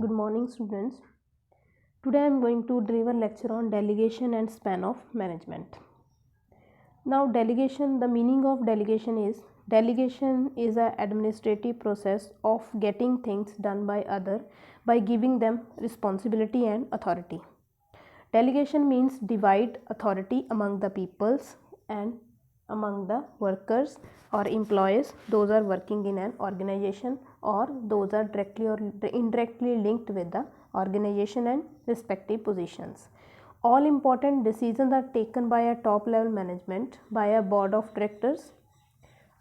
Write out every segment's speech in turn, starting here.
Good morning, students. Today I am going to deliver lecture on delegation and span of management. Now, delegation, the meaning of delegation is an administrative process of getting things done by other by giving them responsibility and authority. Delegation means divide authority among the peoples and among the workers or employees, those are working in an organization or those are directly or indirectly linked with the organization and respective positions. All important decisions are taken by a top level management by a board of directors.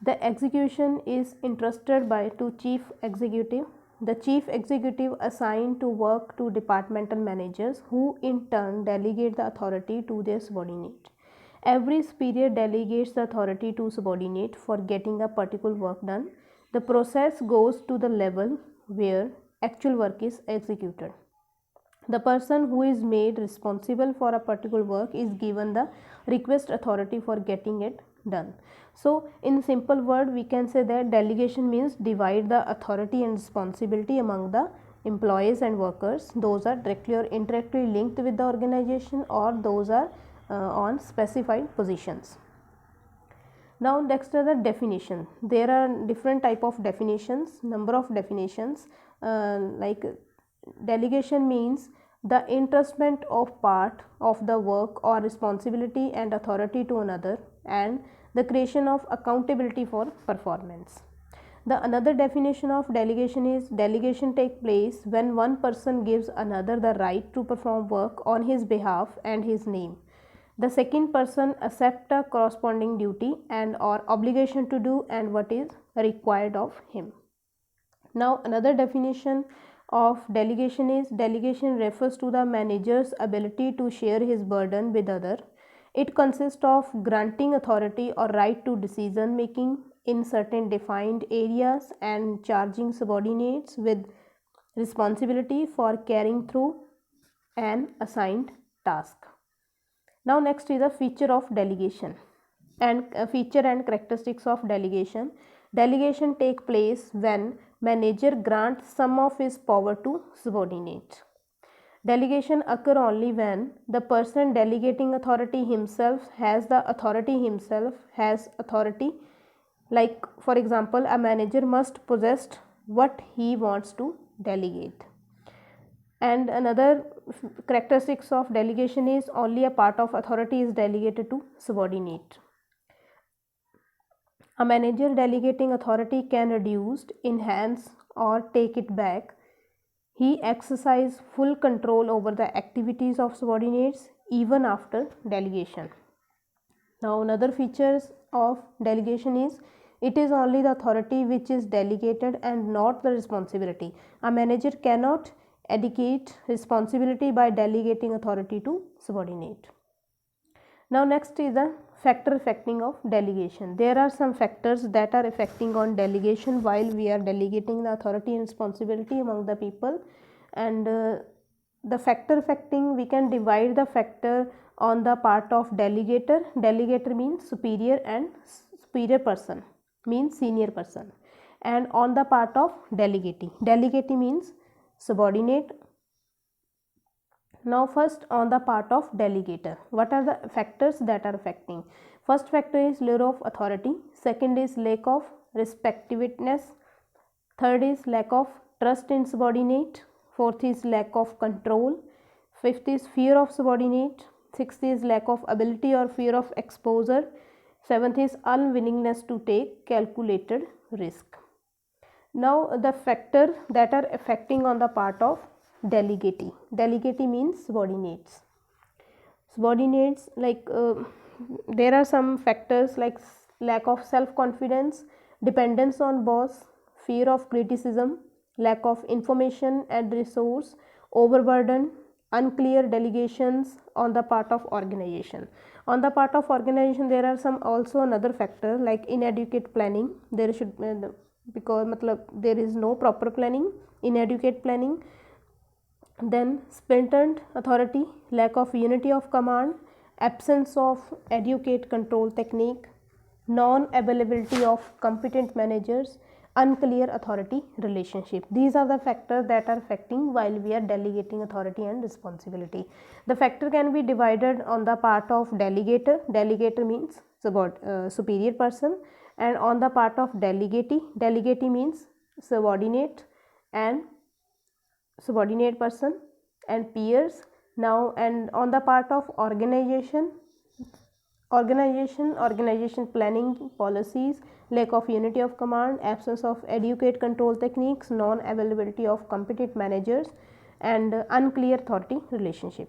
The execution is entrusted by to chief executive. The chief executive assigned to work to departmental managers who in turn delegate the authority to their subordinate. Every superior delegates the authority to subordinate for getting a particular work done. The process goes to the level where actual work is executed. The person who is made responsible for a particular work is given the request authority for getting it done. So, in simple word, we can say that delegation means divide the authority and responsibility among the employees and workers. Those are directly or indirectly linked with the organization or those are on specified positions. Now, next are the definition. There are different type of definitions, number of definitions like delegation means the entrustment of part of the work or responsibility and authority to another and the creation of accountability for performance. The another definition of delegation is delegation take place when one person gives another the right to perform work on his behalf and his name. The second person accepts a corresponding duty and or obligation to do and what is required of him. Now, another definition of delegation is delegation refers to the manager's ability to share his burden with other. It consists of granting authority or right to decision making in certain defined areas and charging subordinates with responsibility for carrying through an assigned task. Now, next is a feature of delegation and feature and characteristics of delegation. Delegation take place when manager grants some of his power to subordinate. Delegation occur only when the person delegating authority himself has authority. Like for example, a manager must possess what he wants to delegate. And another characteristics of delegation is only a part of authority is delegated to subordinate. A manager delegating authority can reduce, enhance or take it back. He exercises full control over the activities of subordinates even after delegation. Now, another features of delegation is it is only the authority which is delegated and not the responsibility. A manager cannot abdicate responsibility by delegating authority to subordinate. Now, next is the factor affecting of delegation. There are some factors that are affecting on delegation while we are delegating the authority and responsibility among the people, and the factor affecting, we can divide the factor on the part of delegator. Delegator means superior and superior person means senior person, and on the part of delegatee. Delegatee means subordinate. Now, first on the part of delegator, what are the factors that are affecting? First factor is lack of authority, second is lack of respectiveness, third is lack of trust in subordinate, fourth is lack of control, fifth is fear of subordinate, sixth is lack of ability or fear of exposure, seventh is unwillingness to take calculated risk. Now, the factor that are affecting on the part of delegatee. Delegatee means subordinates. Subordinates, like there are some factors like lack of self-confidence, dependence on boss, fear of criticism, lack of information and resource, overburden, unclear delegations on the part of organization. On the part of organization, there are some also another factor like inadequate planning. There should because there is no proper planning, inadequate planning. Then splintered authority, lack of unity of command, absence of adequate control technique, non-availability of competent managers, unclear authority relationship. These are the factors that are affecting while we are delegating authority and responsibility. The factor can be divided on the part of delegator. Delegator means superior person, and on the part of delegatee. Delegatee means subordinate and subordinate person and peers. Now, and on the part of organization planning policies, lack of unity of command, absence of adequate control techniques, non availability of competent managers, and unclear authority relationship.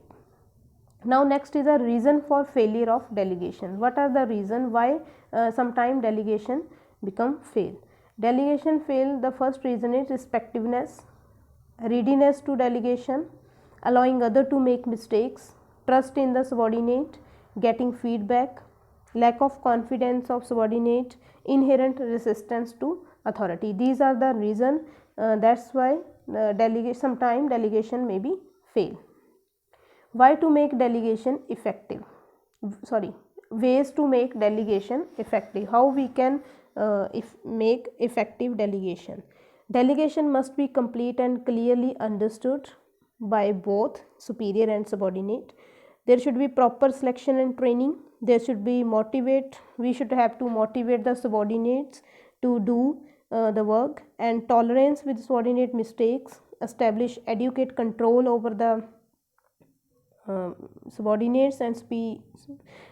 Now next is a reason for failure of delegation. What are the reason why sometime delegation become fail? Delegation fail, the first reason is respectiveness, readiness to delegation, allowing other to make mistakes, trust in the subordinate, getting feedback, lack of confidence of subordinate, inherent resistance to authority. These are the reason, that's why sometime delegation may be fail. Why to make delegation effective? Ways to make delegation effective. How we can make effective delegation? Delegation must be complete and clearly understood by both superior and subordinate. There should be proper selection and training. There should be we should have to motivate the subordinates to do the work, and tolerance with subordinate mistakes. Establish adequate control over the subordinates and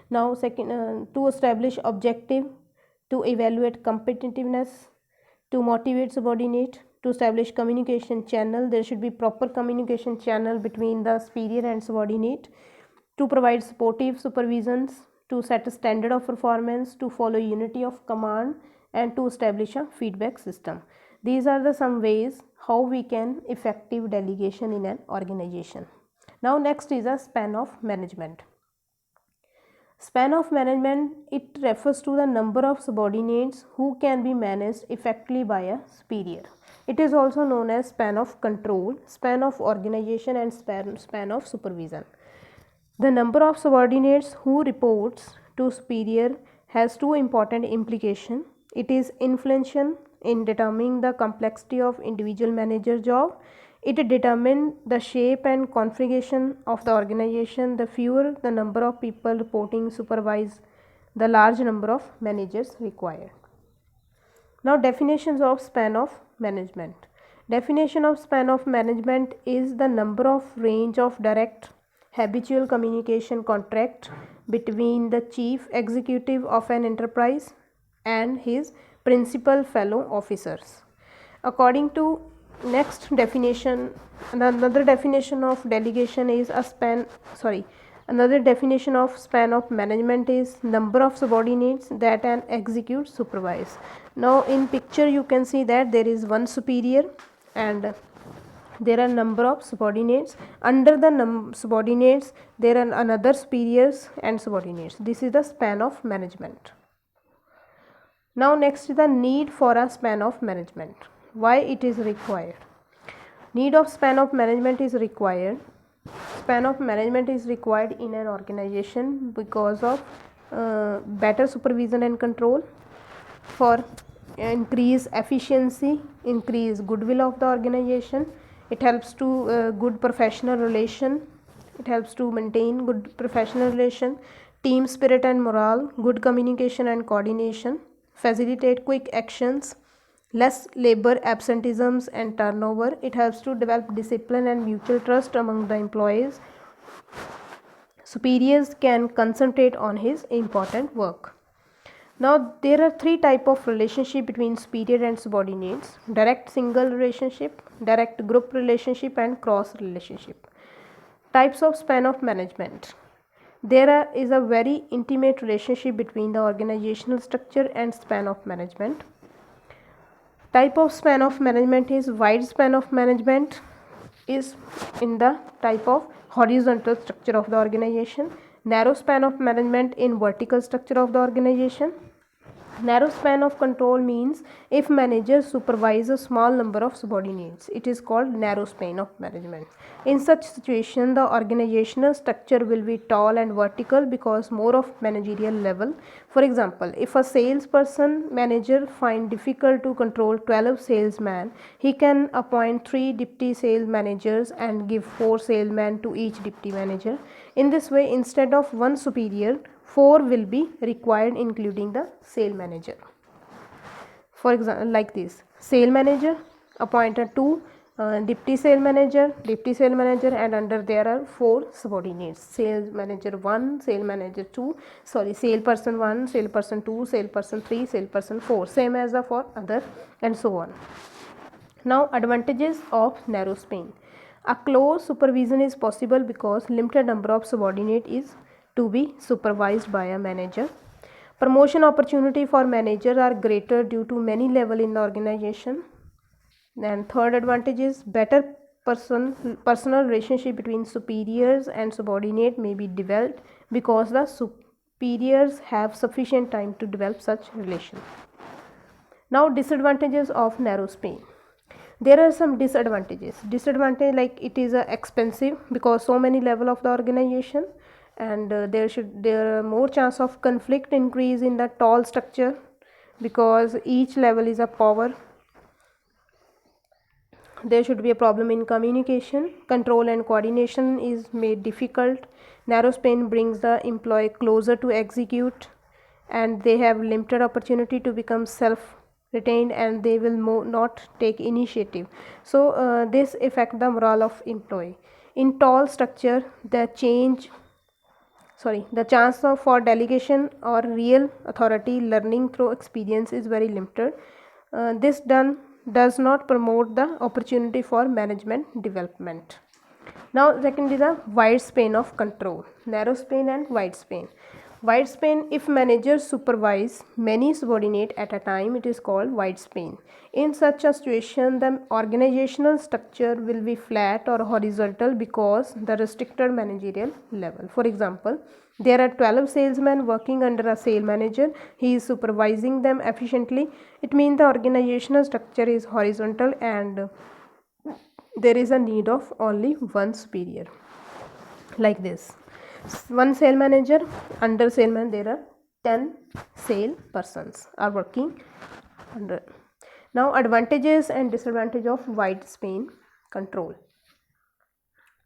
now second, to establish objective, to evaluate competitiveness, to motivate subordinate, to establish communication channel. There should be proper communication channel between the superior and subordinate, to provide supportive supervisions, to set a standard of performance, to follow unity of command, and to establish a feedback system. These are the some ways how we can effective delegation in an organization. Now next is a span of management. Span of management, it refers to the number of subordinates who can be managed effectively by a superior. It is also known as span of control, span of organization, and span of supervision. The number of subordinates who reports to superior has two important implications. It is influential in determining the complexity of individual manager job. It determines the shape and configuration of the organization. The fewer the number of people reporting supervise, the large number of managers required. Now definitions of span of management. Definition of span of management is the number of range of direct habitual communication contract between the chief executive of an enterprise and his principal fellow officers. According to next definition, another definition of delegation is another definition of span of management is number of subordinates that an execute supervise. Now in picture you can see that there is one superior and there are number of subordinates. Under the subordinates there are another superiors and subordinates. This is the span of management. Now next is the need for a span of management. Why it is required? Need of span of management is required. Span of management is required in an organization because of better supervision and control, for increase efficiency, increase goodwill of the organization. It helps to good professional relation. It helps to maintain good professional relation, team spirit and morale, good communication and coordination, facilitate quick actions, less labor absenteeisms and turnover. It helps to develop discipline and mutual trust among the employees. Superiors can concentrate on his important work. Now there are three types of relationship between superior and subordinates: direct single relationship, direct group relationship, and cross relationship. Types of span of management. There is a very intimate relationship between the organizational structure and span of management. Type of span of management is wide span of management is in the type of horizontal structure of the organization, narrow span of management in vertical structure of the organization. Narrow span of control means if manager supervise a small number of subordinates, it is called narrow span of management. In such situation, the organizational structure will be tall and vertical because more of managerial level. For example, if a salesperson manager find difficult to control 12 salesmen, he can appoint 3 deputy sales managers and give 4 salesmen to each deputy manager. In this way, instead of one superior, 4 will be required, including the sale manager. For example, like this: sale manager appointed 2 deputy sale manager, and under there are 4 subordinates: sales manager 1, sale manager 2, salesperson 1, salesperson 2, salesperson 3, salesperson 4, same as the for other, and so on. Now, advantages of narrow span. A close supervision is possible because limited number of subordinate is to be supervised by a manager. Promotion opportunity for manager are greater due to many level in the organization. And third advantage is better personal relationship between superiors and subordinate may be developed because the superiors have sufficient time to develop such relation. Now, disadvantages of narrow span. There are some disadvantage like it is expensive because so many level of the organization, and there are more chance of conflict increase in the tall structure because each level is a power. There should be a problem in communication, control and coordination is made difficult. Narrow span brings the employee closer to execute, and they have limited opportunity to become self retained, and they will not take initiative. So this affect the morale of employee. In tall structure, the chance for delegation or real authority learning through experience is very limited. This does not promote the opportunity for management development. Now, second is a wide span of control. Narrow span and wide span. Wide span, if managers supervise many subordinates at a time, it is called wide span. In such a situation, the organizational structure will be flat or horizontal because the restricted managerial level. For example, there are 12 salesmen working under a sales manager. He is supervising them efficiently. It means the organizational structure is horizontal and there is a need of only one superior. Like this, one sale manager, under salesman there are 10 sale persons are working under. Now, advantages and disadvantages of wide span control.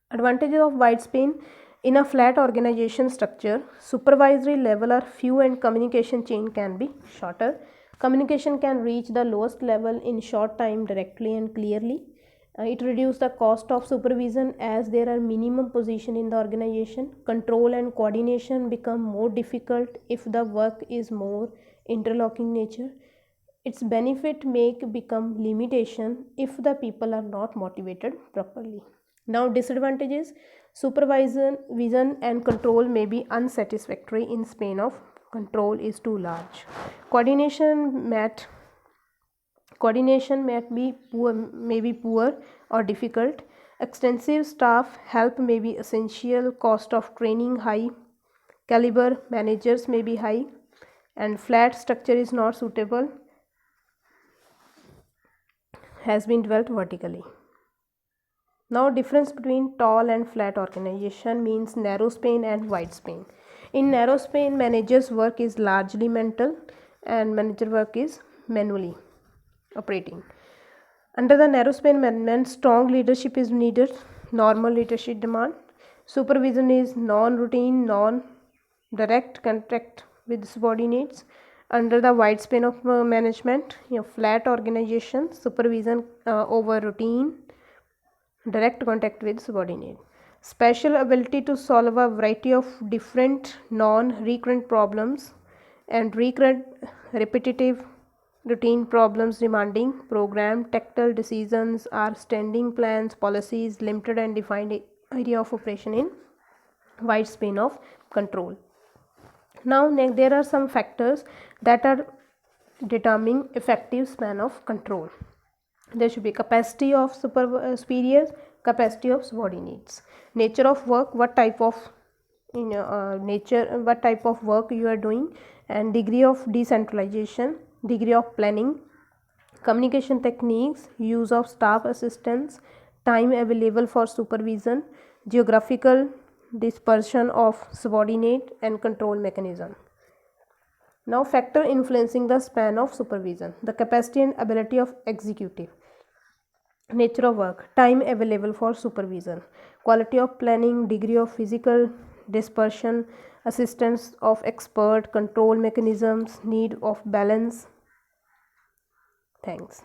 Advantages of wide span: in a flat organization structure, supervisory level are few and communication chain can be shorter. Communication can reach the lowest level in short time directly and clearly. It reduces the cost of supervision as there are minimum position in the organization. Control and coordination become more difficult if the work is more interlocking nature. Its benefit may become limitation if the people are not motivated properly. Now, disadvantages: supervision, vision and control may be unsatisfactory in span of control is too large. Coordination may be poor or difficult. Extensive staff help may be essential. Cost of training high. Caliber managers may be high, and flat structure is not suitable. Has been developed vertically. Now, difference between tall and flat organization means narrow span and wide span. In narrow span, manager's work is largely mental and manager work is manually operating. Under the narrow span management, strong leadership is needed. Normal leadership demand. Supervision is non-routine, non-direct contact with subordinates. Under the wide span of management, flat organization, supervision over routine, direct contact with subordinate. Special ability to solve a variety of different non-recurrent problems and recurrent repetitive routine problems demanding program tactile decisions are standing plans, policies, limited and defined area of operation in wide span of control. Now, there are some factors that are determining effective span of control. There should be capacity of superiors, capacity of subordinates, nature of work, what type of in nature, what type of work you are doing, and degree of decentralization, degree of planning, communication techniques, use of staff assistants, time available for supervision, geographical dispersion of subordinate, and control mechanism. Now, factor influencing the span of supervision: the capacity and ability of executive, nature of work, time available for supervision, quality of planning, degree of physical dispersion, assistance of expert, control mechanisms, need of balance. Thanks.